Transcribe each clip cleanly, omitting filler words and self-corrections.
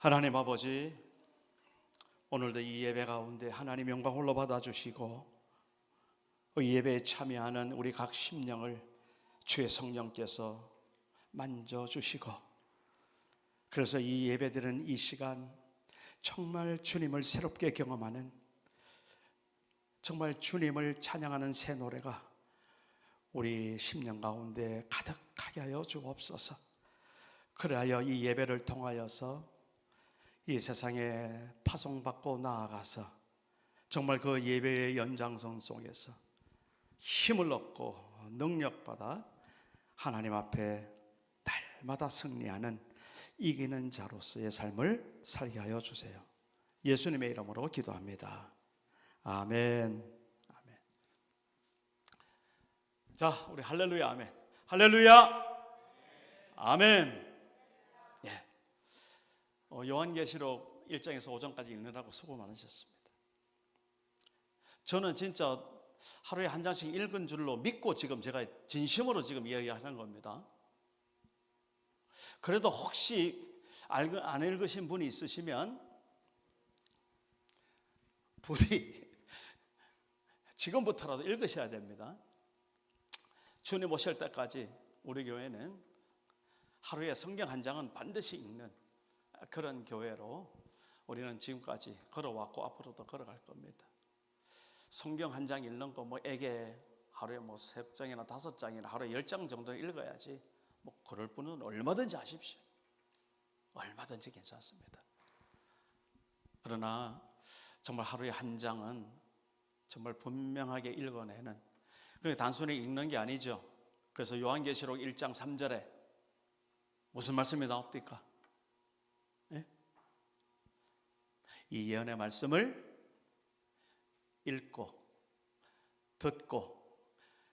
하나님 아버지, 오늘도 이 예배 가운데 하나님 영광 홀로 받아주시고 이 예배에 참여하는 우리 각 심령을 주의 성령께서 만져주시고, 그래서 이 예배드리는 이 시간 정말 주님을 새롭게 경험하는, 정말 주님을 찬양하는 새 노래가 우리 심령 가운데 가득하게 하여 주옵소서. 그리하여 이 예배를 통하여서 이 세상에 파송받고 나아가서 정말 그 예배의 연장선 속에서 힘을 얻고 능력받아 하나님 앞에 날마다 승리하는 이기는 자로서의 삶을 살게 하여 주세요. 예수님의 이름으로 기도합니다. 아멘. 아멘. 자, 우리 할렐루야, 아멘. 할렐루야, 아멘. 예. 요한계시록 1장에서 5장까지 읽느라고 수고 많으셨습니다. 저는 진짜 하루에 한 장씩 읽은 줄로 믿고 지금 제가 진심으로 지금 이야기하는 겁니다. 그래도 혹시 안 읽으신 분이 있으시면 부디 지금부터라도 읽으셔야 됩니다. 주님 오실 때까지 우리 교회는 하루에 성경 한 장은 반드시 읽는 그런 교회로 우리는 지금까지 걸어왔고 앞으로도 걸어갈 겁니다. 성경 한 장 읽는 거 애게 하루에 3장이나 5장이나 하루에 10장 정도 읽어야지 그럴 분은 얼마든지 하십시오. 얼마든지 괜찮습니다. 그러나 정말 하루에 한 장은 정말 분명하게 읽어내는, 그게 단순히 읽는 게 아니죠. 그래서 요한계시록 1장 3절에 무슨 말씀이 나옵니까? 예? 이 예언의 말씀을 읽고 듣고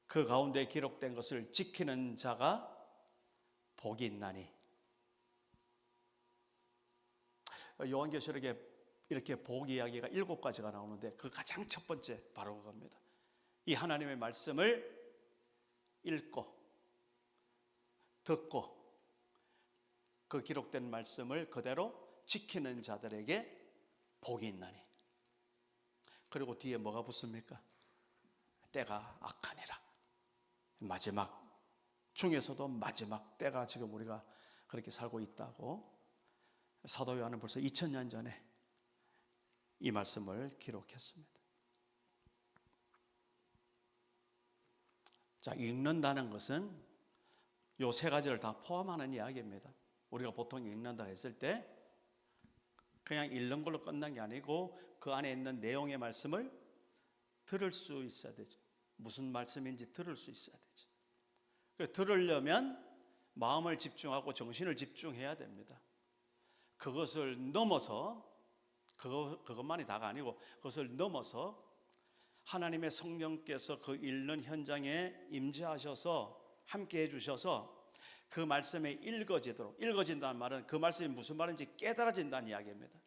그 가운데 기록된 것을 지키는 자가 복이 있나니. 요한계시록에 이렇게 복 이야기가 7가지가 나오는데 그 가장 첫 번째 바로 그겁니다. 이 하나님의 말씀을 읽고 듣고 그 기록된 말씀을 그대로 지키는 자들에게 복이 있나니. 그리고 뒤에 뭐가 붙습니까? 때가 악하니라. 마지막 중에서도 마지막 때가 지금 우리가 그렇게 살고 있다고 사도 요한은 벌써 2000년 전에 이 말씀을 기록했습니다. 자, 읽는다는 것은 요 3가지를 다 포함하는 이야기입니다. 우리가 보통 읽는다 했을 때 그냥 읽는 걸로 끝난 게 아니고 그 안에 있는 내용의 말씀을 들을 수 있어야 되죠. 무슨 말씀인지 들을 수 있어야 되죠. 들으려면 마음을 집중하고 정신을 집중해야 됩니다. 그것을 넘어서 그것만이 다가 아니고 그것을 넘어서 하나님의 성령께서 그 읽는 현장에 임재하셔서 함께 해주셔서 그 말씀이 읽어지도록, 읽어진다는 말은 그 말씀이 무슨 말인지 깨달아진다는 이야기입니다.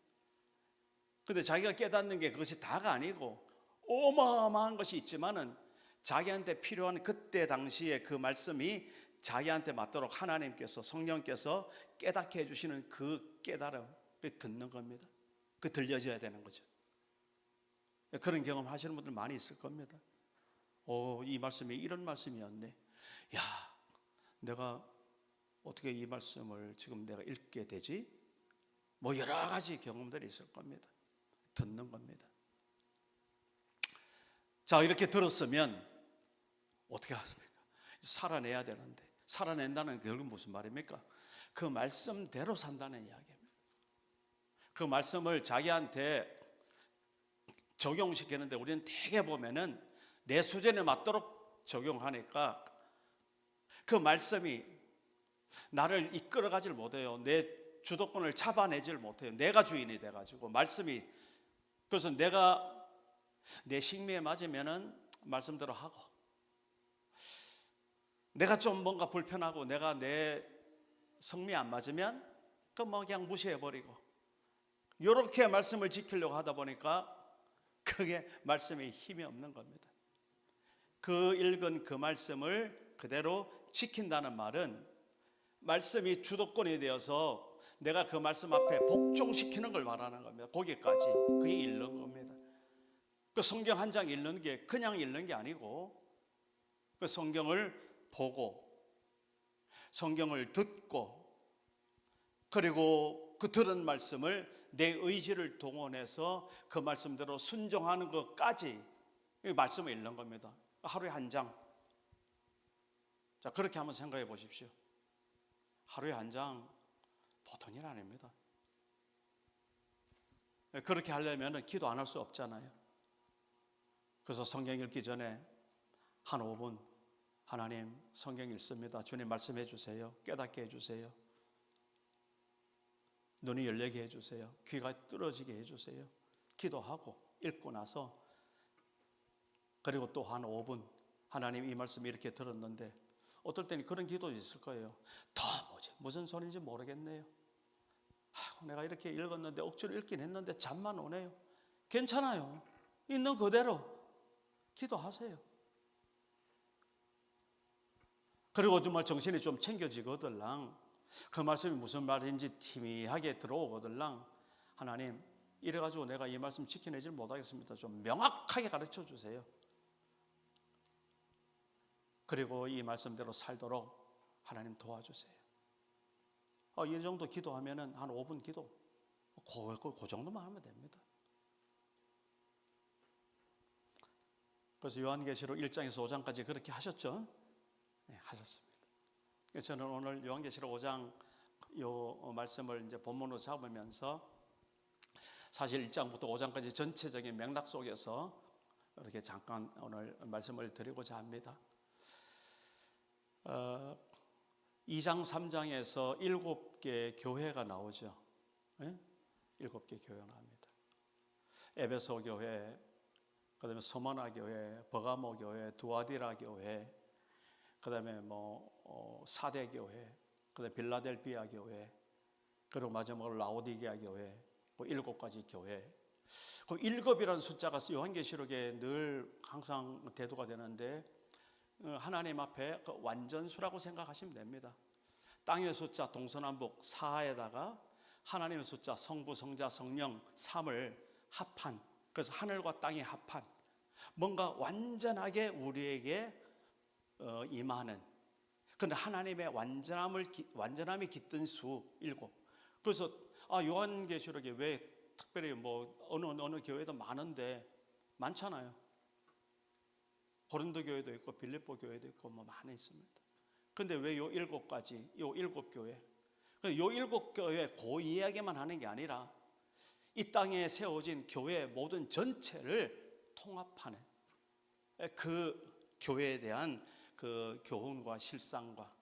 그런데 자기가 깨닫는 게 그것이 다가 아니고 어마어마한 것이 있지만은 자기한테 필요한 그때 당시에 그 말씀이 자기한테 맞도록 하나님께서, 성령께서 깨닫게 해주시는 그 깨달음을 듣는 겁니다. 그 들려져야 되는 거죠. 그런 경험 하시는 분들 많이 있을 겁니다. 이 말씀이 이런 말씀이었네. 야, 내가 어떻게 이 말씀을 지금 내가 읽게 되지? 여러 가지 경험들이 있을 겁니다. 듣는 겁니다. 자, 이렇게 들었으면 어떻게 하십니까? 살아내야 되는데, 살아낸다는 게 결국 무슨 말입니까? 그 말씀대로 산다는 이야기입니다. 그 말씀을 자기한테 적용시키는데 우리는 대개 보면은 내 수준에 맞도록 적용하니까 그 말씀이 나를 이끌어가질 못해요. 내 주도권을 잡아내질 못해요. 내가 주인이 돼가지고 말씀이, 그래서 내가 내 식미에 맞으면은 말씀대로 하고, 내가 좀 뭔가 불편하고 내가 내 성미에 안 맞으면 그냥 무시해버리고, 이렇게 말씀을 지키려고 하다 보니까 그게 말씀에 힘이 없는 겁니다. 그 읽은 그 말씀을 그대로 지킨다는 말은 말씀이 주도권이 되어서 내가 그 말씀 앞에 복종시키는 걸 말하는 겁니다. 거기까지. 그게 읽는 겁니다. 그 성경 한 장 읽는 게 그냥 읽는 게 아니고 그 성경을 보고 성경을 듣고 그리고 그 들은 말씀을 내 의지를 동원해서 그 말씀대로 순종하는 것까지 이 말씀을 읽는 겁니다. 하루에 한 장. 자, 그렇게 한번 생각해 보십시오. 하루에 한 장 보통 일 아닙니다. 그렇게 하려면 기도 안 할 수 없잖아요. 그래서 성경 읽기 전에 한 5분 하나님 성경 읽습니다. 주님 말씀해 주세요. 깨닫게 해주세요. 눈이 열리게 해주세요. 귀가 뚫어지게 해주세요. 기도하고 읽고 나서 그리고 또 한 5분 하나님 이 말씀 이렇게 들었는데 어떨 때는 그런 기도도 있을 거예요. 더 뭐지? 무슨 소리인지 모르겠네요. 내가 이렇게 읽었는데 억지로 읽긴 했는데 잠만 오네요. 괜찮아요. 있는 그대로 기도하세요. 그리고 정말 정신이 좀 챙겨지거들랑 그 말씀이 무슨 말인지 희미하게 들어오거들랑 하나님 이래가지고 내가 이 말씀 지켜내지 못하겠습니다. 좀 명확하게 가르쳐 주세요. 그리고 이 말씀대로 살도록 하나님 도와주세요. 이 정도 기도하면 한 5분 기도 그 정도만 하면 됩니다. 그래서 요한계시록 1장에서 5장까지 그렇게 하셨죠? 네, 하셨습니다. 저는 오늘 요한계시록 5장 요 말씀을 이제 본문으로 잡으면서 사실 1장부터 5장까지 전체적인 맥락 속에서 이렇게 잠깐 오늘 말씀을 드리고자 합니다. 2장 3장에서 7개 교회가 나오죠. 네? 7개 교회가 나옵니다. 에베소 교회, 그다음에 서머나 교회, 버가모 교회, 두아디라 교회, 그다음에 사대 교회, 그다음에 빌라델비아 교회, 그리고 마지막으로 라오디게아 교회, 7가지 교회. 그 7이라는 숫자가 요한계시록에 늘 항상 대두가 되는데 하나님 앞에 그 완전수라고 생각하시면 됩니다. 땅의 숫자 동서남북 4에다가 하나님의 숫자 성부, 성자, 성령 3을 합한, 그래서 하늘과 땅의 합한 뭔가 완전하게 우리에게 임하는, 그런데 하나님의 완전함이 깃든 수 7. 그래서 요한계시록에 왜 특별히 어느 교회도 많은데 많잖아요. 고린도 교회도 있고 빌립보 교회도 있고 많이 있습니다. 그런데 왜 요 7가지, 요 7교회? 요 7교회 그 이야기만 하는 게 아니라 이 땅에 세워진 교회 모든 전체를 통합하는 그 교회에 대한 그 교훈과 실상과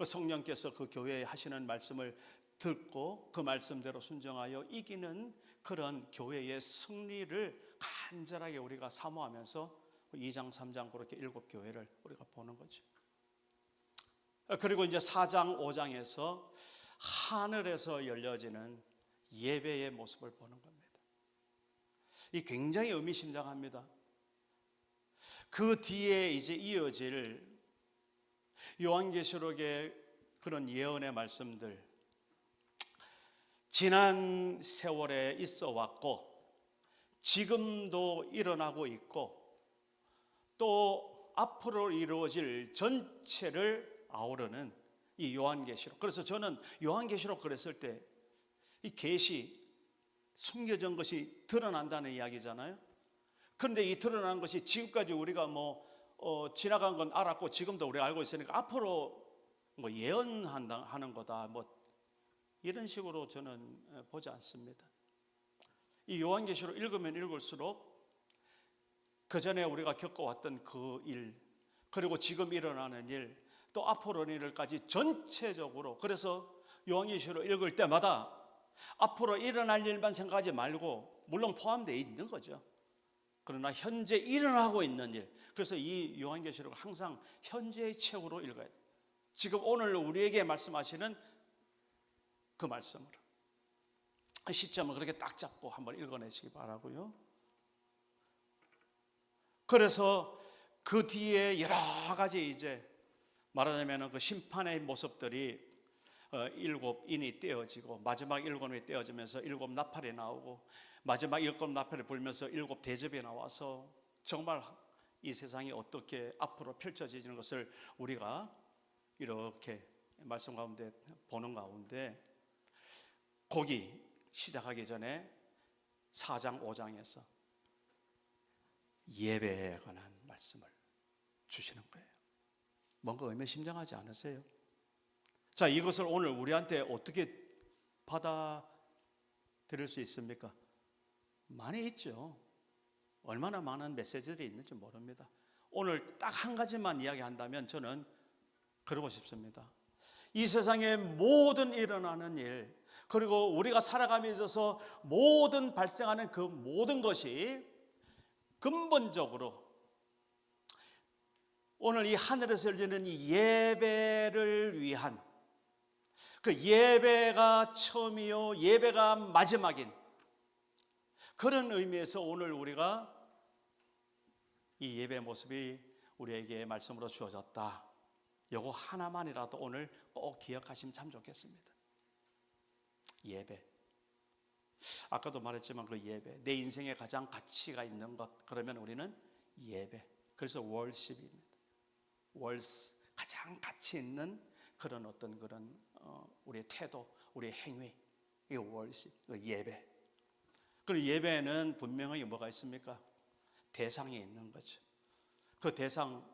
성령께서 그 교회에 하시는 말씀을 듣고 그 말씀대로 순종하여 이기는 그런 교회의 승리를 간절하게 우리가 사모하면서 2장 3장 그렇게 7교회를 우리가 보는 거죠. 그리고 이제 4장 5장에서 하늘에서 열려지는 예배의 모습을 보는 겁니다. 이 굉장히 의미심장합니다. 그 뒤에 이제 이어질 요한계시록의 그런 예언의 말씀들, 지난 세월에 있어 왔고 지금도 일어나고 있고 또 앞으로 이루어질 전체를 아우르는 이 요한계시록. 그래서 저는 요한계시록 그랬을 때 이 계시, 숨겨진 것이 드러난다는 이야기잖아요. 그런데 이 드러난 것이 지금까지 우리가 지나간 건 알았고 지금도 우리가 알고 있으니까 앞으로 예언하는 거다 이런 식으로 저는 보지 않습니다. 이 요한계시록 읽으면 읽을수록 그 전에 우리가 겪어왔던 그 일, 그리고 지금 일어나는 일, 또 앞으로 일까지 전체적으로, 그래서 요한계시록 읽을 때마다 앞으로 일어날 일만 생각하지 말고, 물론 포함되어 있는 거죠. 그러나 현재 일어나고 있는 일, 그래서 이 요한계시록을 항상 현재의 책으로 읽어야 돼요. 지금 오늘 우리에게 말씀하시는 그 말씀으로 시점을 그렇게 딱 잡고 한번 읽어내시기 바라고요. 그래서 그 뒤에 여러 가지 이제 말하자면 그 심판의 모습들이 일곱 인이 떼어지고 마지막 일곱 인이 떼어지면서 일곱 나팔이 나오고 마지막 일곱 나팔을 불면서 일곱 대접이 나와서 정말 이 세상이 어떻게 앞으로 펼쳐지는 것을 우리가 이렇게 말씀 가운데 보는 가운데 거기 시작하기 전에 4장 5장에서 예배에 관한 말씀을 주시는 거예요. 뭔가 의미심장하지 않으세요? 자, 이것을 오늘 우리한테 어떻게 받아들일 수 있습니까? 많이 있죠. 얼마나 많은 메시지들이 있는지 모릅니다. 오늘 딱 한 가지만 이야기한다면 저는 그러고 싶습니다. 이 세상에 모든 일어나는 일, 그리고 우리가 살아감에 있어서 모든 발생하는 그 모든 것이 근본적으로 오늘 이 하늘에서 열리는 이 예배를 위한 그 예배가 처음이요 예배가 마지막인 그런 의미에서 오늘 우리가 이 예배의 모습이 우리에게 말씀으로 주어졌다. 요거 하나만이라도 오늘 꼭 기억하시면 참 좋겠습니다. 예배. 아까도 말했지만 그 예배, 내 인생에 가장 가치가 있는 것, 그러면 우리는 예배. 그래서 월십입니다. 월스, 가장 가치 있는 그런 어떤 그런 우리의 태도, 우리의 행위, 이 월십, 예배. 그리고 예배는 분명히 뭐가 있습니까? 대상이 있는 거죠. 그 대상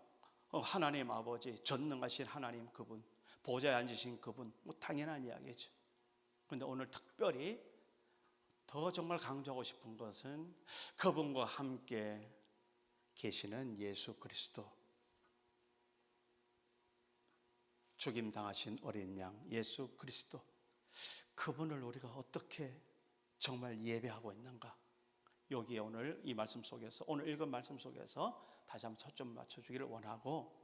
하나님 아버지, 전능하신 하나님 그분, 보좌에 앉으신 그분, 뭐 당연한 이야기죠. 그런데 오늘 특별히 더 정말 강조하고 싶은 것은 그분과 함께 계시는 예수 그리스도, 죽임당하신 어린 양 예수 그리스도, 그분을 우리가 어떻게 정말 예배하고 있는가? 여기에 오늘 이 말씀 속에서, 오늘 읽은 말씀 속에서 다시 한번 초점 맞춰주기를 원하고,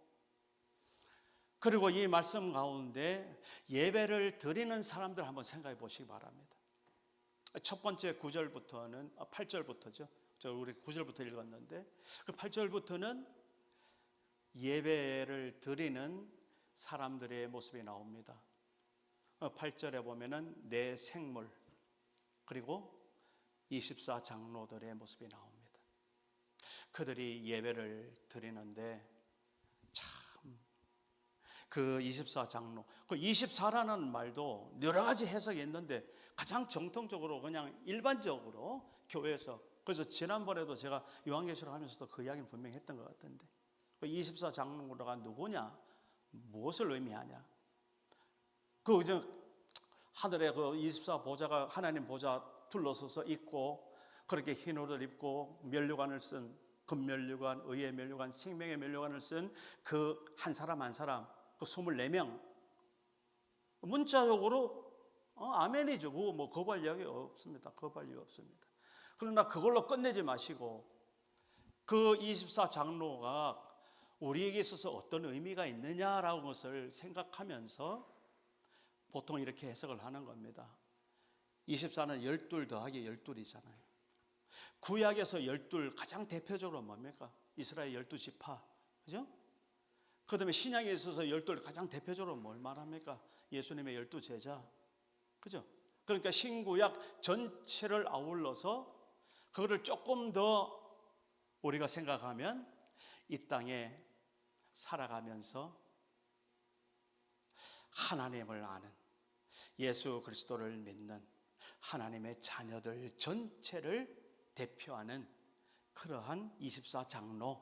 그리고 이 말씀 가운데 예배를 드리는 사람들 한번 생각해 보시기 바랍니다. 첫 번째 9절부터는 8절부터죠. 우리 9절부터 읽었는데 그 8절부터는 예배를 드리는 사람들의 모습이 나옵니다. 8절에 보면은 내 생물, 그리고 24장로들의 모습이 나옵니다. 그들이 예배를 드리는데 참 그 24장로, 그 24라는 말도 여러 가지 해석이 있는데 가장 정통적으로 그냥 일반적으로 교회에서, 그래서 지난번에도 제가 요한계시록 하면서도 그 이야기는 분명히 했던 것 같은데 그 24장로가 누구냐, 무엇을 의미하냐, 그 이제 하늘에 그 24보좌가 하나님 보좌 둘러서서 있고 그렇게 흰 옷을 입고 면류관을 쓴, 금면류관, 의의 면류관, 생명의 면류관을 쓴 그 한 사람 한 사람, 그 24명 문자적으로 아멘이죠. 뭐 거부할 이야기 없습니다. 거부할 이유 없습니다. 그러나 그걸로 끝내지 마시고 그 24장로가 우리에게 있어서 어떤 의미가 있느냐라는 것을 생각하면서 보통 이렇게 해석을 하는 겁니다. 24는 12 더하기 12이잖아요. 구약에서 12 가장 대표적으로 뭡니까? 이스라엘 12지파, 그죠? 그 다음에 신약에 있어서 12 가장 대표적으로 뭘 말합니까? 예수님의 12제자, 그죠? 그러니까 신구약 전체를 아울러서 그거를 조금 더 우리가 생각하면 이 땅에 살아가면서 하나님을 아는, 예수 그리스도를 믿는 하나님의 자녀들 전체를 대표하는 그러한 24장로,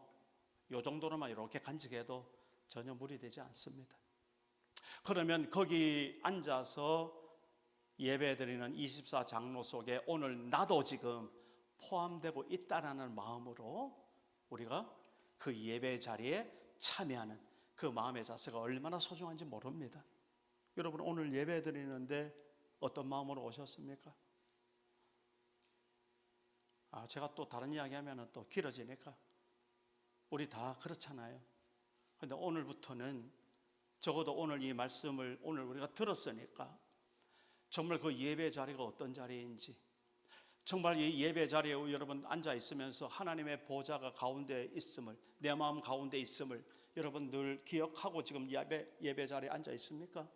요 정도로만 이렇게 간직해도 전혀 무리되지 않습니다. 그러면 거기 앉아서 예배드리는 24장로 속에 오늘 나도 지금 포함되고 있다라는 마음으로 우리가 그 예배 자리에 참여하는 그 마음의 자세가 얼마나 소중한지 모릅니다. 여러분 오늘 예배 드리는데 어떤 마음으로 오셨습니까? 제가 또 다른 이야기 하면 또 길어지니까 우리 다 그렇잖아요. 그런데 오늘부터는 적어도 오늘 이 말씀을 오늘 우리가 들었으니까 정말 그 예배 자리가 어떤 자리인지, 정말 이 예배 자리에 여러분 앉아 있으면서 하나님의 보좌가 가운데 있음을, 내 마음 가운데 있음을 여러분 늘 기억하고 지금 예배 자리에 앉아 있습니까?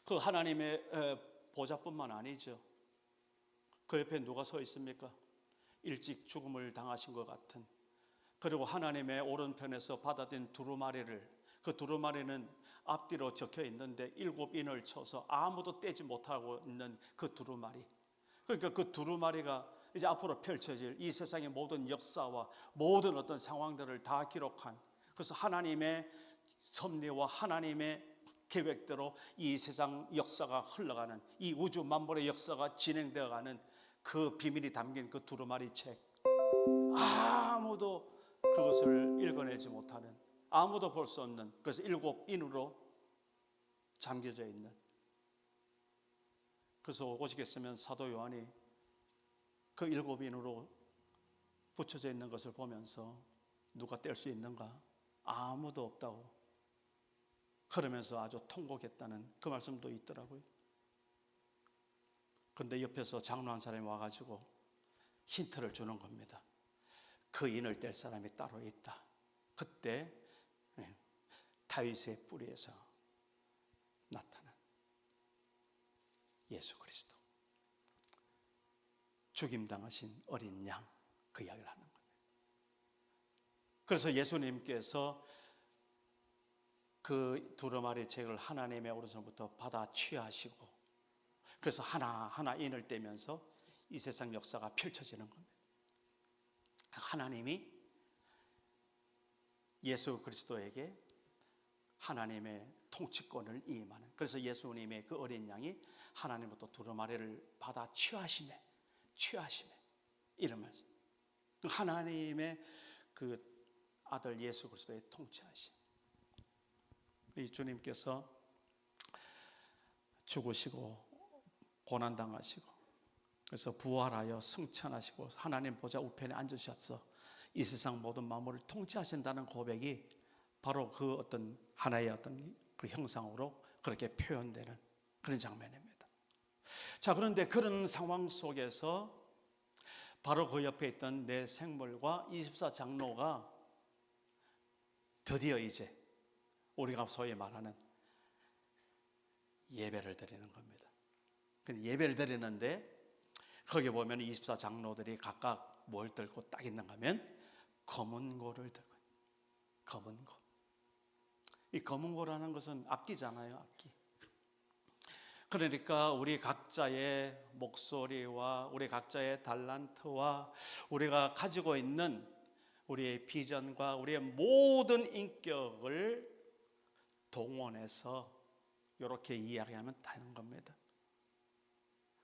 그 하나님의 보좌뿐만 아니죠. 그 옆에 누가 서 있습니까? 일찍 죽음을 당하신 것 같은, 그리고 하나님의 오른편에서 받아든 두루마리를, 그 두루마리는 앞뒤로 적혀 있는데 7인을 쳐서 아무도 떼지 못하고 있는 그 두루마리, 그러니까 그 두루마리가 이제 앞으로 펼쳐질 이 세상의 모든 역사와 모든 어떤 상황들을 다 기록한, 그래서 하나님의 섭리와 하나님의 계획대로 이 세상 역사가 흘러가는, 이 우주 만물의 역사가 진행되어가는 그 비밀이 담긴 그 두루마리 책, 아무도 그것을 읽어내지 못하는, 아무도 볼 수 없는, 그래서 7인으로 잠겨져 있는. 그래서 오시겠으면 사도 요한이 그 7인으로 붙여져 있는 것을 보면서 누가 뗄 수 있는가? 아무도 없다고, 그러면서 아주 통곡했다는 그 말씀도 있더라고요. 그런데 옆에서 장로 한 사람이 와가지고 힌트를 주는 겁니다. 그 인을 뗄 사람이 따로 있다. 그때 다윗의 뿌리에서 나타난 예수 그리스도, 죽임당하신 어린 양, 그 이야기를 하는 겁니다. 그래서 예수님께서 그 두루마리 책을 하나님의 오른손부터 받아 취하시고, 그래서 하나하나 인을 떼면서 이 세상 역사가 펼쳐지는 겁니다. 하나님이 예수 그리스도에게 하나님의 통치권을 임하는, 그래서 예수님의 그 어린 양이 하나님부터 두루마리를 받아 취하심에 이런 말씀, 하나님의 그 아들 예수 그리스도의 통치하심. 이 주님께서 죽으시고 고난당하시고, 그래서 부활하여 승천하시고 하나님 보좌 우편에 앉으셔서 이 세상 모든 만물을 통치하신다는 고백이 바로 그 어떤 하나의 어떤 그 형상으로 그렇게 표현되는 그런 장면입니다. 자, 그런데 그런 상황 속에서 바로 그 옆에 있던 내 생물과 24장로가 드디어 이제 우리가 소위 말하는 예배를 드리는 겁니다. 예배를 드리는데 거기 보면 24장로들이 각각 뭘 들고 딱 있는가 하면 검은고를 들고, 검은고. 이 검은고라는 것은 악기잖아요, 악기. 그러니까 우리 각자의 목소리와 우리 각자의 달란트와 우리가 가지고 있는 우리의 비전과 우리의 모든 인격을 동원해서 이렇게 이야기하면 되는 겁니다.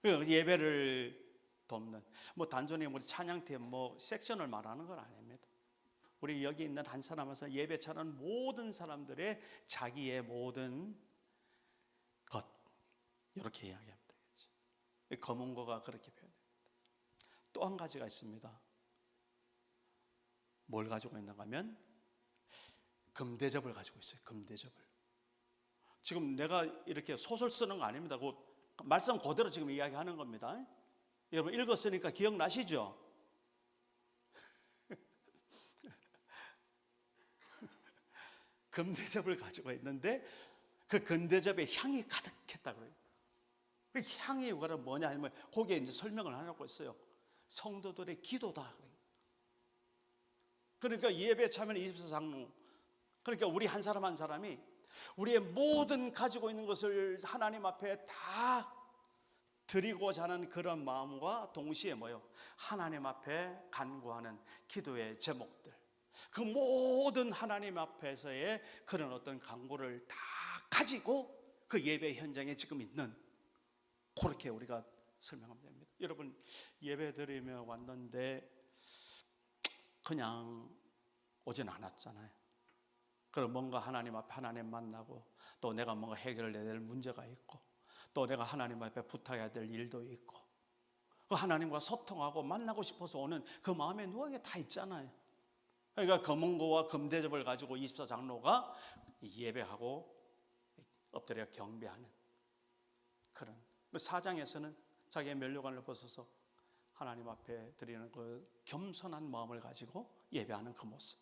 예배를 돕는, 단순히 우리 찬양팀 섹션을 말하는 건 아닙니다. 우리 여기 있는 한 사람에서 예배 차는 모든 사람들의 자기의 모든 것, 이렇게 이야기하면 되겠죠. 검은고가 그렇게 표현됩니다. 또 한 가지가 있습니다. 뭘 가지고 있는가 하면 금대접을 가지고 있어요. 금대접을. 지금 내가 이렇게 소설 쓰는 거 아닙니다. 그 말씀 그대로 지금 이야기하는 겁니다. 여러분 읽었으니까 기억나시죠? 금대접을 가지고 있는데 그 금대접에 향이 가득했다 그래요. 그 향이 뭐냐 하면 거기에 이제 설명을 하려고 했어요. 성도들의 기도다. 그러니까 예배 참여는 24장로, 그러니까 우리 한 사람 한 사람이 우리의 모든 가지고 있는 것을 하나님 앞에 다 드리고자 하는 그런 마음과 동시에 하나님 앞에 간구하는 기도의 제목들, 그 모든 하나님 앞에서의 그런 어떤 간구를 다 가지고 그 예배 현장에 지금 있는, 그렇게 우리가 설명하면 됩니다. 여러분 예배 드리며 왔는데 그냥 오진 않았잖아요. 그럼 뭔가 하나님 앞에 하나님 만나고, 또 내가 뭔가 해결해야 될 문제가 있고, 또 내가 하나님 앞에 부탁해야 될 일도 있고, 하나님과 소통하고 만나고 싶어서 오는 그 마음에 누구에게 다 있잖아요. 그러니까 검은고와 금대접을 가지고 24장로가 예배하고 엎드려 경배하는 그런, 4장에서는 자기의 면류관을 벗어서 하나님 앞에 드리는 그 겸손한 마음을 가지고 예배하는 그 모습.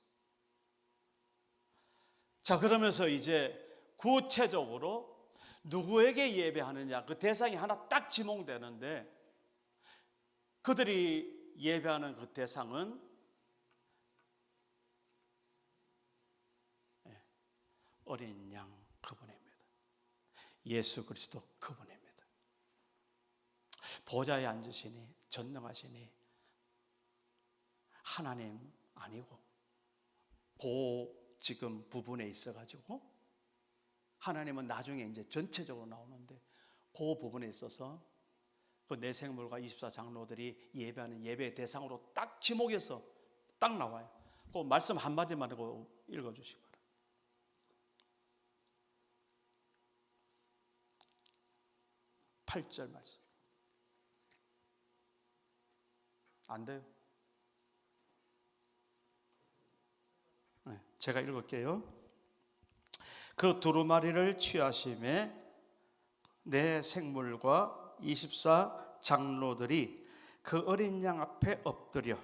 자, 그러면서 이제 구체적으로 누구에게 예배하느냐, 그 대상이 하나 딱 지목되는데 그들이 예배하는 그 대상은 어린 양 그분입니다. 예수 그리스도 그분입니다. 보좌에 앉으시니 전능하시니 하나님 아니고 그 지금 부분에 있어가지고 하나님은 나중에 이제 전체적으로 나오는데 그 부분에 있어서 그 내 생물과 24장로들이 예배하는 예배의 대상으로 딱 지목해서 딱 나와요. 그 말씀 한마디만 하고 읽어주시기 바랍니다. 8절 말씀. 안 돼요? 네, 제가 읽을게요. 그 두루마리를 취하심에 내 생물과 24장로들이 그 어린 양 앞에 엎드려.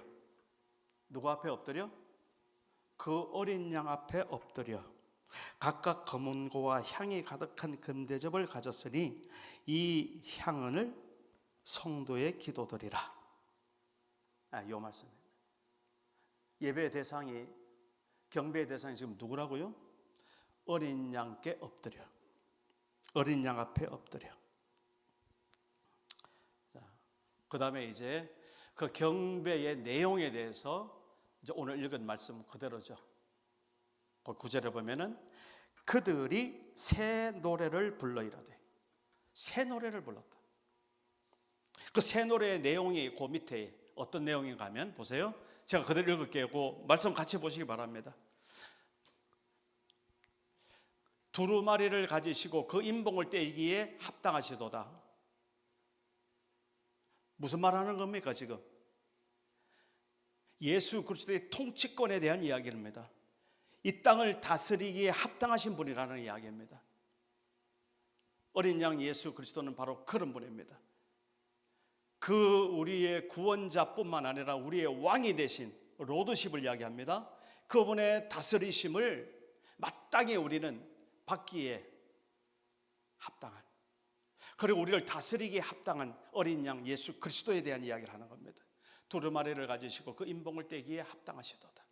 누구 앞에 엎드려? 그 어린 양 앞에 엎드려 각각 검은고와 향이 가득한 금대접을 가졌으니 이 향을 성도의 기도드리라. 이 말씀입니다. 예배의 대상이, 경배의 대상이 지금 누구라고요? 어린 양께 엎드려. 어린 양 앞에 엎드려. 그 다음에 이제 그 경배의 내용에 대해서 이제 오늘 읽은 말씀 그대로죠. 그 9절에 보면은 그들이 새 노래를 불러 이르되. 새 노래를 불렀다. 그 새 노래의 내용이 그 밑에 어떤 내용인가 하면 보세요. 제가 그대로 읽을게요. 그 말씀 같이 보시기 바랍니다. 두루마리를 가지시고 그 인봉을 떼기에 합당하시도다. 무슨 말 하는 겁니까 지금? 예수 그리스도의 통치권에 대한 이야기입니다. 이 땅을 다스리기에 합당하신 분이라는 이야기입니다. 어린 양 예수 그리스도는 바로 그런 분입니다. 그 우리의 구원자뿐만 아니라 우리의 왕이 되신 로드십을 이야기합니다. 그분의 다스리심을 마땅히 우리는 받기에 합당한, 그리고 우리를 다스리기에 합당한 어린 양 예수 그리스도에 대한 이야기를 하는 겁니다. 두루마리를 가지시고 그 인봉을 떼기에 합당하시도다.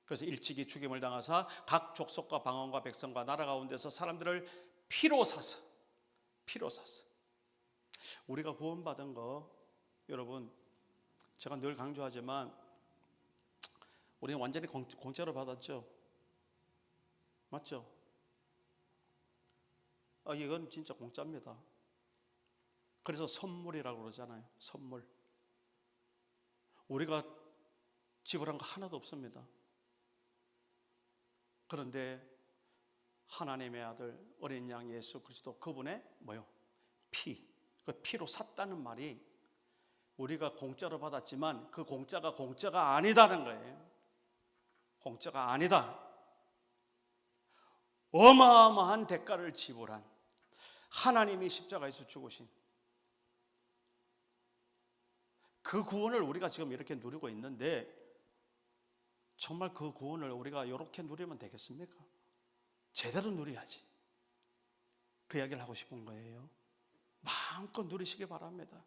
그래서 일찍이 죽임을 당하사 각 족속과 방언과 백성과 나라 가운데서 사람들을 피로 사서 우리가 구원받은 거, 여러분 제가 늘 강조하지만 우리는 완전히 공짜로 받았죠. 맞죠? 이건 진짜 공짜입니다. 그래서 선물이라고 그러잖아요. 선물. 우리가 지불한 거 하나도 없습니다. 그런데 하나님의 아들 어린 양 예수 그리스도 그분의 피, 그 피로 샀다는 말이 우리가 공짜로 받았지만 그 공짜가 아니다는 거예요. 공짜가 아니다. 어마어마한 대가를 지불한 하나님이 십자가에서 죽으신 그 구원을 우리가 지금 이렇게 누리고 있는데, 정말 그 구원을 우리가 이렇게 누리면 되겠습니까? 제대로 누려야지. 그 이야기를 하고 싶은 거예요. 마음껏 누리시기 바랍니다.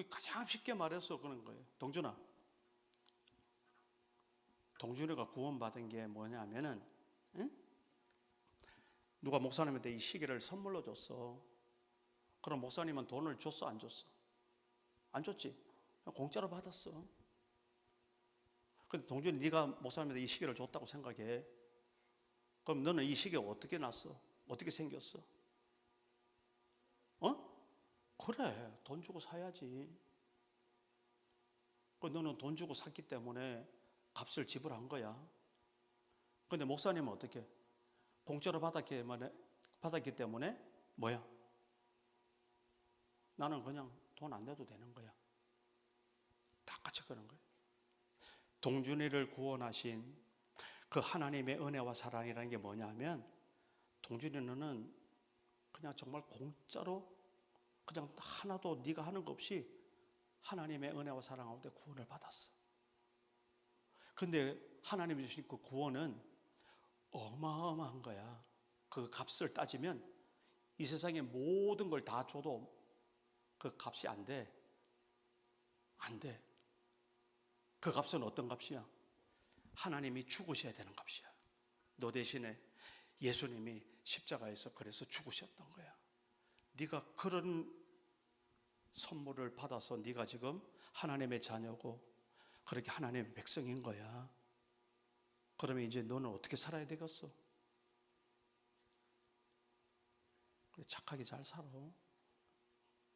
가장 쉽게 말해서 그런 거예요. 동준이가 구원받은 게 뭐냐면은, 누가 목사님한테 이 시계를 선물로 줬어. 그럼 목사님은 돈을 줬어, 안 줬어? 안 줬지. 공짜로 받았어. 근데 동준이 네가 목사님한테 이 시계를 줬다고 생각해. 그럼 너는 이 시계 어떻게 났어? 어떻게 생겼어? 그래, 돈 주고 사야지. 너는 돈 주고 샀기 때문에 값을 지불한 거야. 근데 목사님은 어떻게? 공짜로 받았기 때문에 나는 그냥 돈 안 내도 되는 거야. 다 같이 그런 거예요. 동준이를 구원하신 그 하나님의 은혜와 사랑이라는 게 뭐냐면, 동준이는 그냥 정말 공짜로 그냥 하나도 네가 하는 거 없이 하나님의 은혜와 사랑 가운데 구원을 받았어. 근데 하나님이 주신 그 구원은 어마어마한 거야. 그 값을 따지면 이 세상의 모든 걸 다 줘도 그 값이 안 돼. 안 돼. 그 값은 어떤 값이야? 하나님이 죽으셔야 되는 값이야. 너 대신에 예수님이 십자가에서 그래서 죽으셨던 거야. 네가 그런 선물을 받아서 네가 지금 하나님의 자녀고 그렇게 하나님의 백성인 거야. 그러면 이제 너는 어떻게 살아야 되겠어? 착하게 잘 살아.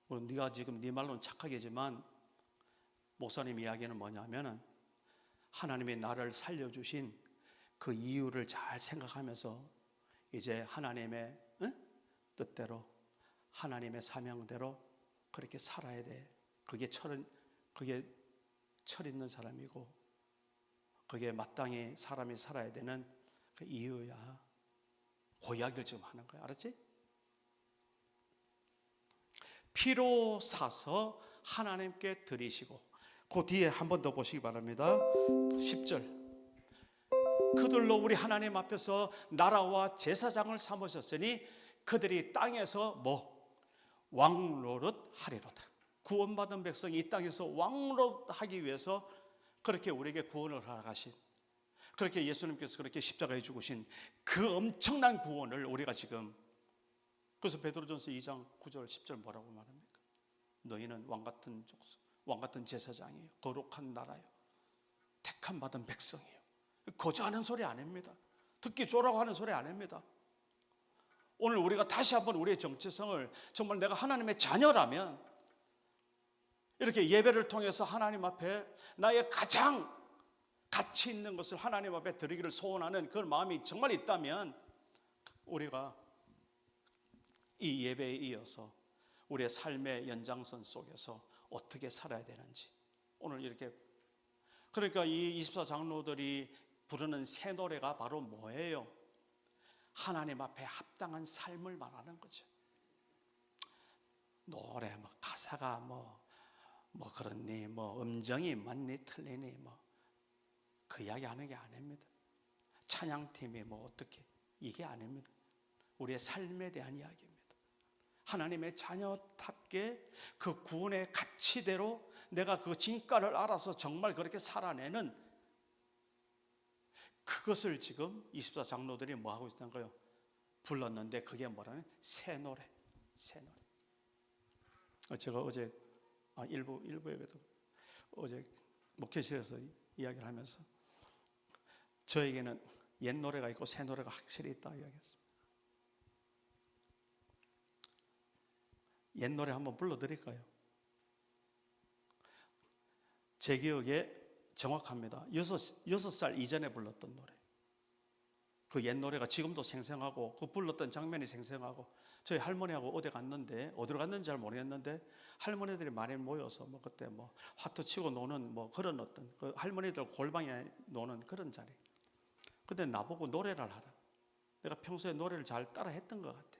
네가 지금 네 말로는 착하게지만 목사님 이야기는 뭐냐면은 하나님이 나를 살려주신 그 이유를 잘 생각하면서 이제 하나님의 뜻대로 하나님의 사명대로 그렇게 살아야 돼. 그게 철 있는 사람이고 그게 마땅히 사람이 살아야 되는 그 이유야. 그 이야기를 지금 하는 거야. 알았지? 피로 사서 하나님께 드리시고, 그 뒤에 한 번 더 보시기 바랍니다. 10절. 그들로 우리 하나님 앞에서 나라와 제사장을 삼으셨으니 그들이 땅에서 왕노릇 하리로다. 구원받은 백성이 이 땅에서 왕노릇하기 위해서 그렇게 우리에게 구원을 허락하신, 그렇게 예수님께서 그렇게 십자가에 죽으신 그 엄청난 구원을 우리가 지금, 그래서 베드로전서 2장 9절 10절 뭐라고 말합니까? 너희는 왕같은 제사장이에요. 거룩한 나라요. 택함 받은 백성이에요. 거저하는 소리 안 합니다. 듣기 좋으라고 하는 소리 안 합니다. 오늘 우리가 다시 한번 우리의 정체성을, 정말 내가 하나님의 자녀라면 이렇게 예배를 통해서 하나님 앞에 나의 가장 가치 있는 것을 하나님 앞에 드리기를 소원하는 그런 마음이 정말 있다면 우리가 이 예배에 이어서 우리의 삶의 연장선 속에서 어떻게 살아야 되는지 오늘 이렇게, 그러니까 이 24장로들이 부르는 새 노래가 바로 뭐예요? 하나님 앞에 합당한 삶을 말하는 거죠. 노래 가사가 그렇니 음정이 맞니 틀리니 그 이야기 하는 게 아닙니다. 찬양팀이 어떻게, 이게 아닙니다. 우리의 삶에 대한 이야기입니다. 하나님의 자녀답게 그 구원의 가치대로 내가 그 진가를 알아서 정말 그렇게 살아내는 그것을 지금 24장로들이 하고 있다는 거예요? 불렀는데 그게 뭐라는? 새 노래. 제가 어제 일부에도 어제 목회실에서 이야기를 하면서 저에게는 옛 노래가 있고 새 노래가 확실히 있다 이야기했습니다. 옛 노래 한번 불러드릴까요? 제 기억에 정확합니다. 6살 이전에 불렀던 노래. 그 옛 노래가 지금도 생생하고 그 불렀던 장면이 생생하고, 저희 할머니하고 어디 갔는데, 어디로 갔는지 잘 모르겠는데 할머니들이 많이 모여서 그때 화투 치고 노는 그런 어떤 그 할머니들 골방에 노는 그런 자리. 근데 나보고 노래를 하라. 내가 평소에 노래를 잘 따라 했던 것 같아.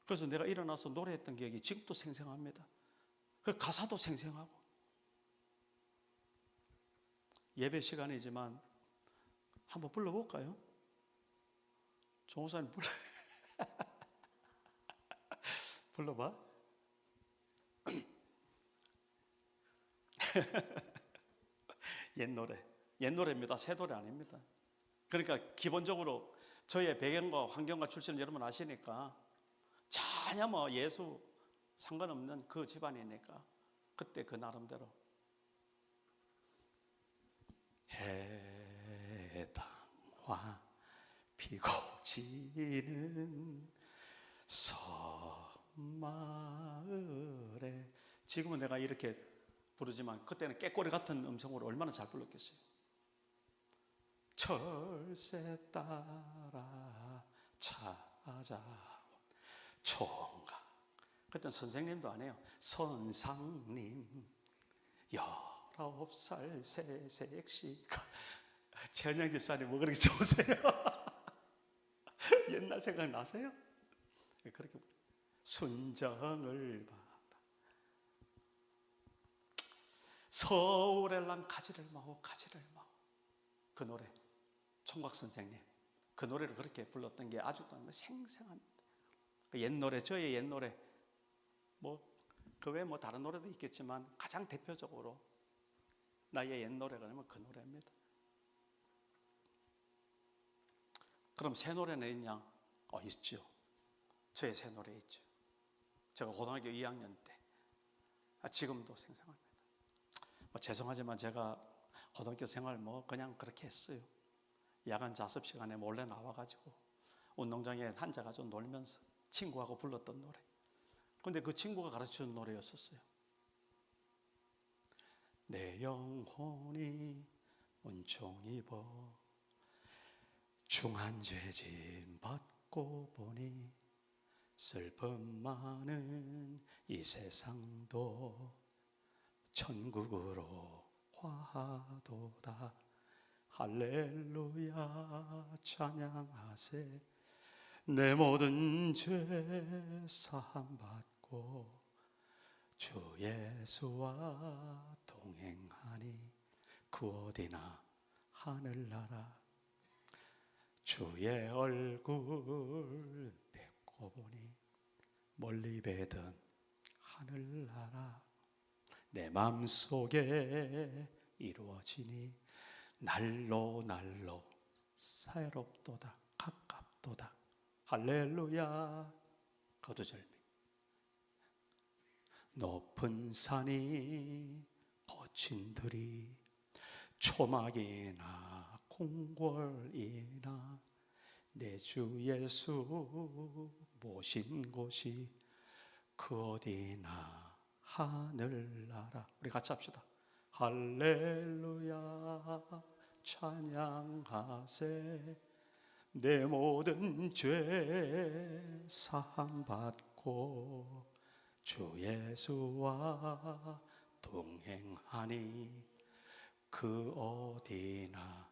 그래서 내가 일어나서 노래했던 기억이 지금도 생생합니다. 그 가사도 생생하고. 예배 시간이지만 한번 불러볼까요? 종호사님 불러봐. 옛 노래입니다. 새 노래 아닙니다. 그러니까 기본적으로 저의 배경과 환경과 출신은 여러분 아시니까 전혀 예수 상관없는 그 집안이니까 그때 그 나름대로 해당화 피고 지는 섬마을에, 지금은 내가 이렇게 부르지만 그때는 깨꼬리 같은 음성으로 얼마나 잘 불렀겠어요. 철새 따라 찾아온 총각, 그때는 선생님도 안 해요. 선상님 19살 새색시가. 최은영 집사님 그렇게 좋으세요? 옛날 생각 나세요? 그렇게 순정을 받아 서울에 난 가지를 마오. 그 노래, 총각 선생님 그 노래를 그렇게 불렀던 게 아직도 생생합니다. 옛 노래, 저의 옛 노래, 그 외에 다른 노래도 있겠지만 가장 대표적으로 나의 옛 노래가 그러면 그 노래입니다. 그럼 새 노래는 있냐? 있죠. 저의 새 노래 있죠. 제가 고등학교 2학년 때, 지금도 생생합니다. 죄송하지만 제가 고등학교 생활 그냥 그렇게 했어요. 야간 자습 시간에 몰래 나와가지고 운동장에 앉아가지고 놀면서 친구하고 불렀던 노래. 근데 그 친구가 가르쳐준 노래였었어요. 내 영혼이 은총 입어 중한 죄짐 받고 보니 슬픔 많은 이 세상도 천국으로 화도다. 할렐루야 찬양하세. 내 모든 죄 사함 받고 주 예수와 동행하니 그 어디나 하늘나라. 주의 얼굴 뵙고 보니 멀리 뵈던 하늘나라. 내 맘속에 이루어지니 날로 날로 새롭도다 가깝도다. 할렐루야. 거두절미. 높은 산이 거친 들이 초막이나 궁궐이나 내 주 예수 모신 곳이 그 어디나 하늘나라. 우리 같이 합시다. 할렐루야 찬양하세. 내 모든 죄 사함 받고 주 예수와 동행하니 그 어디나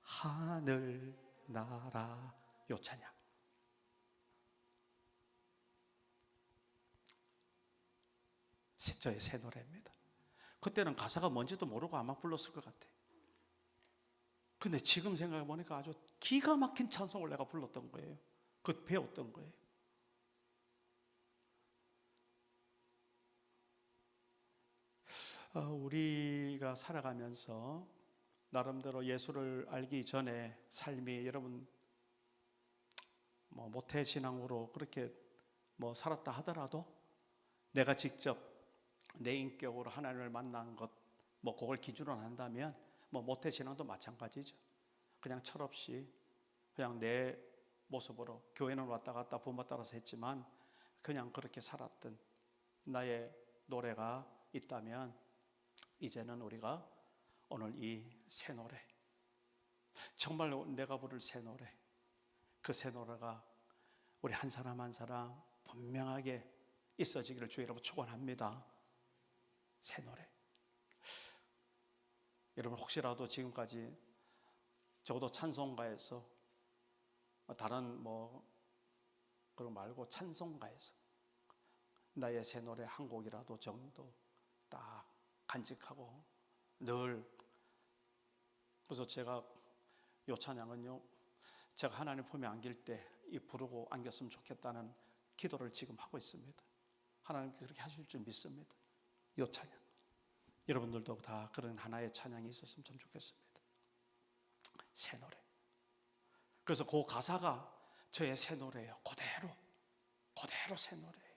하늘나라. 요 찬양. 저의 새 노래입니다. 그때는 가사가 뭔지도 모르고 아마 불렀을 것 같아. 근데 지금 생각해 보니까 아주 기가 막힌 찬송을 내가 불렀던 거예요. 배웠던 거예요. 우리가 살아가면서 나름대로 예수를 알기 전에 삶이 여러분 모태 신앙으로 그렇게 살았다 하더라도 내가 직접 내 인격으로 하나님을 만난 것 그걸 기준으로 한다면 모태 신앙도 마찬가지죠. 그냥 철없이 그냥 내 모습으로 교회는 왔다 갔다 부모 따라서 했지만 그냥 그렇게 살았던 나의 노래가 있다면 이제는 우리가 오늘 이 새 노래, 정말 내가 부를 새 노래, 그 새 노래가 우리 한 사람 한 사람 분명하게 있어지기를 주의 이름으로 축원합니다. 새 노래. 여러분 혹시라도 지금까지 적어도 찬송가에서 다른 그런 말고 찬송가에서 나의 새 노래 한 곡이라도 정도 딱 간직하고 늘, 그래서 제가 요 찬양은요 제가 하나님 품에 안길 때 이 부르고 안겼으면 좋겠다는 기도를 지금 하고 있습니다. 하나님께 그렇게 하실 줄 믿습니다. 요 찬양 여러분들도 다 그런 하나의 찬양이 있었으면 참 좋겠습니다. 새 노래. 그래서 그 가사가 저의 새 노래예요. 그대로 새 노래예요.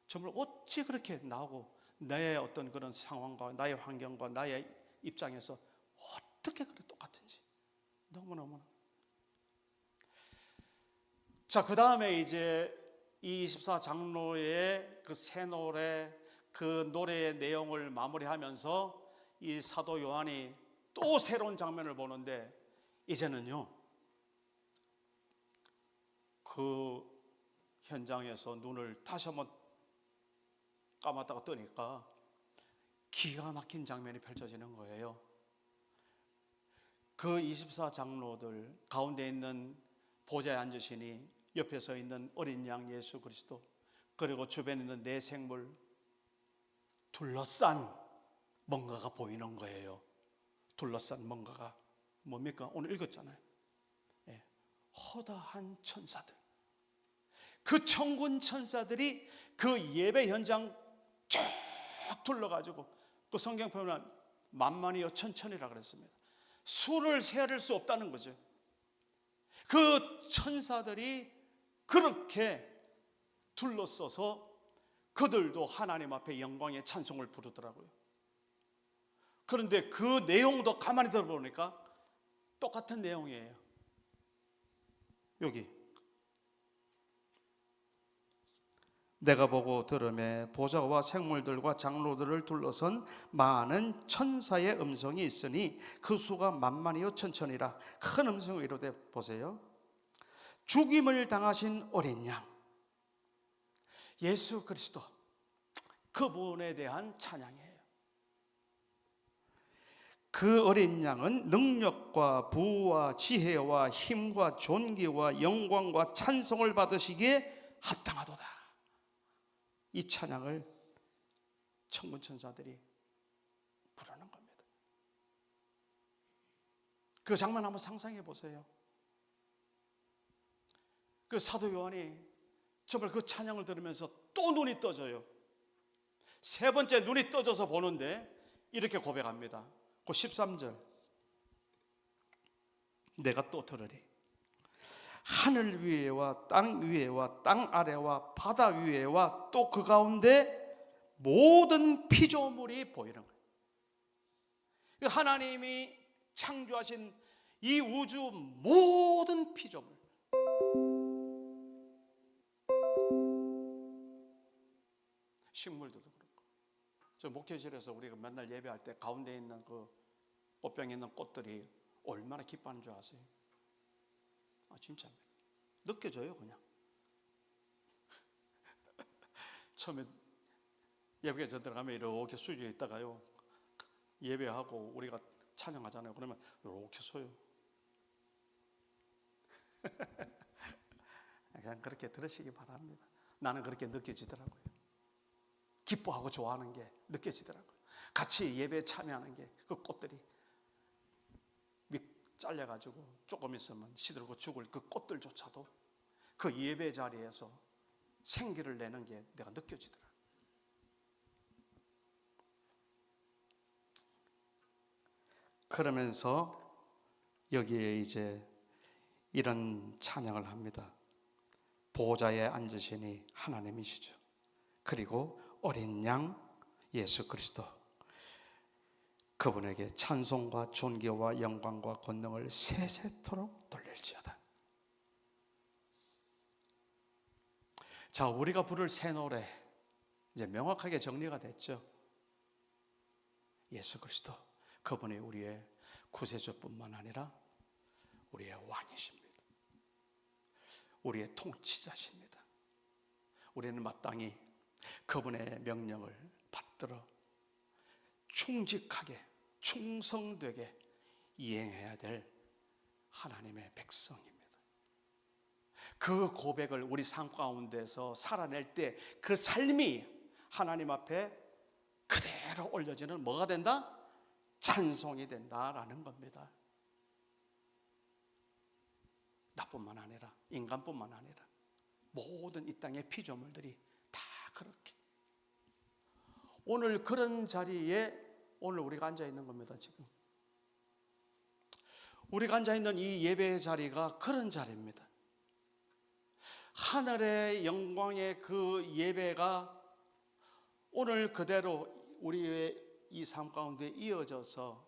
정말 어찌 그렇게 나오고 나의 어떤 그런 상황과 나의 환경과 나의 입장에서 어떻게 그렇게 똑같은지 너무너무나. 자, 그 다음에 이제 이 24장로의 그 새 노래, 그 노래의 내용을 마무리하면서 이 사도 요한이 또 새로운 장면을 보는데 이제는요 그 현장에서 눈을 다시 한번 감았다가 뜨니까 기가 막힌 장면이 펼쳐지는 거예요. 그 24장로들 가운데 있는 보좌에 앉으시니 옆에 서 있는 어린 양 예수 그리스도, 그리고 주변에 있는 네 생물 둘러싼 뭔가가 보이는 거예요. 둘러싼 뭔가가 뭡니까? 오늘 읽었잖아요. 예, 허다한 천사들. 그 천군 천사들이 그 예배 현장 쭉 둘러가지고, 그 성경 표현은 만만이여 천천이라 그랬습니다. 수를 세할 수 없다는 거죠. 그 천사들이 그렇게 둘러서서 그들도 하나님 앞에 영광의 찬송을 부르더라고요. 그런데 그 내용도 가만히 들어보니까 똑같은 내용이에요. 여기 내가 보고 들음에 보좌와 생물들과 장로들을 둘러선 많은 천사의 음성이 있으니 그 수가 만만이요 천천이라. 큰 음성으로 이르되, 보세요, 죽임을 당하신 어린 양 예수 그리스도, 그분에 대한 찬양이에요. 그 어린 양은 능력과 부와 지혜와 힘과 존귀와 영광과 찬송을 받으시기에 합당하도다. 이 찬양을 천군 천사들이 부르는 겁니다. 그 장면 한번 상상해 보세요. 그 사도 요한이 정말 그 찬양을 들으면서 또 눈이 떠져요. 세 번째 눈이 떠져서 보는데 이렇게 고백합니다. 그 13절, 내가 또 들으리 하늘 위에와 땅 위에와 땅 아래와 바다 위에와 또 그 가운데 모든 피조물이 보이는 거예요. 하나님이 창조하신 이 우주 모든 피조물, 식물들도 그렇고, 저 목회실에서 우리가 맨날 예배할 때 가운데 있는 그 꽃병에 있는 꽃들이 얼마나 기뻐하는 줄 아세요? 진짜입니다. 느껴져요, 그냥. 처음에 예배에 들어가면 이렇게 수주에 있다가요, 예배하고 우리가 찬양하잖아요. 그러면 이렇게 서요. 그냥 그렇게 들으시기 바랍니다. 나는 그렇게 느껴지더라고요. 기뻐하고 좋아하는 게 느껴지더라고요. 같이 예배에 참여하는 게, 그 꽃들이 잘려가지고 조금 있으면 시들고 죽을 그 꽃들조차도 그 예배 자리에서 생기를 내는 게 내가 느껴지더라. 그러면서 여기에 이제 이런 찬양을 합니다. 보좌에 앉으시니 하나님이시죠. 그리고 어린 양 예수 그리스도, 그분에게 찬송과 존귀와 영광과 권능을 세세토록 돌릴지어다. 자, 우리가 부를 새 노래 이제 명확하게 정리가 됐죠. 예수 그리스도, 그분이 우리의 구세주뿐만 아니라 우리의 왕이십니다. 우리의 통치자십니다. 우리는 마땅히 그분의 명령을 받들어 충직하게 충성되게 이행해야 될 하나님의 백성입니다. 그 고백을 우리 삶 가운데서 살아낼 때 그 삶이 하나님 앞에 그대로 올려지는 뭐가 된다? 찬송이 된다라는 겁니다. 나뿐만 아니라, 인간뿐만 아니라 모든 이 땅의 피조물들이 다 그렇게. 오늘 그런 자리에 오늘 우리가 앉아 있는 겁니다. 지금 우리가 앉아 있는 이 예배의 자리가 그런 자리입니다. 하늘의 영광의 그 예배가 오늘 그대로 우리의 이 삶 가운데 이어져서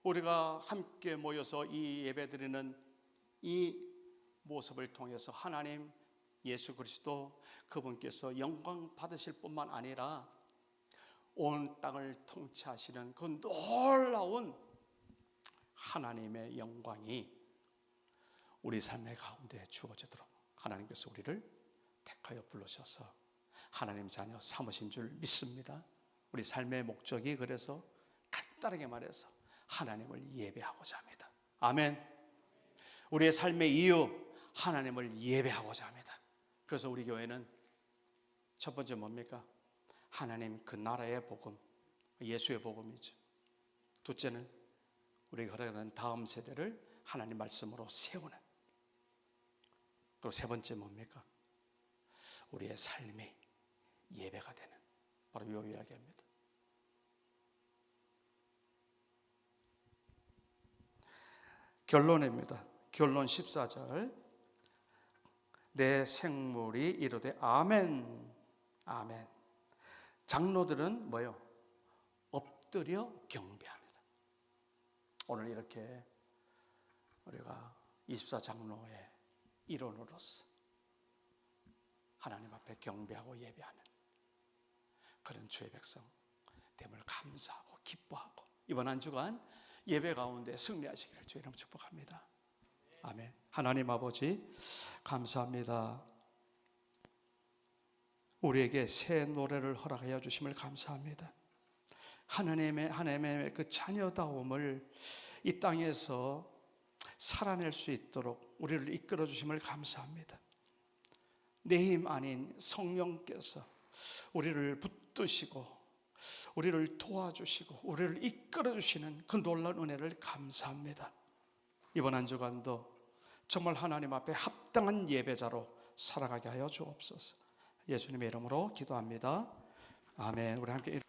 우리가 함께 모여서 이 예배드리는 이 모습을 통해서 하나님 예수 그리스도, 그분께서 영광 받으실 뿐만 아니라 온 땅을 통치하시는 그 놀라운 하나님의 영광이 우리 삶의 가운데 주어지도록 하나님께서 우리를 택하여 부르셔서 하나님 자녀 삼으신 줄 믿습니다. 우리 삶의 목적이 그래서 간단하게 말해서 하나님을 예배하고자 합니다. 아멘. 우리의 삶의 이유, 하나님을 예배하고자 합니다. 그래서 우리 교회는 첫 번째 뭡니까? 하나님 그 나라의 복음, 예수의 복음이죠. 둘째는 우리가 허락하는 다음 세대를 하나님 말씀으로 세우는. 그리고 세 번째 뭡니까? 우리의 삶이 예배가 되는, 바로 이 이야기입니다. 결론입니다. 결론 14절. 내 생물이 이르되 아멘, 아멘. 장로들은 뭐요? 엎드려 경배합니다. 오늘 이렇게 우리가 24장로의 일원으로서 하나님 앞에 경배하고 예배하는 그런 주의 백성 됨을 감사하고 기뻐하고 이번 한 주간 예배 가운데 승리하시기를 주의 이름으로 축복합니다. 아멘. 하나님 아버지 감사합니다. 우리에게 새 노래를 허락하여 주심을 감사합니다. 하나님의 그 자녀다움을 이 땅에서 살아낼 수 있도록 우리를 이끌어 주심을 감사합니다. 내 힘 아닌 성령께서 우리를 붙드시고 우리를 도와주시고 우리를 이끌어 주시는 그 놀라운 은혜를 감사합니다. 이번 한 주간도 정말 하나님 앞에 합당한 예배자로 살아가게 하여 주옵소서. 예수님의 이름으로 기도합니다. 아멘. 우리 함께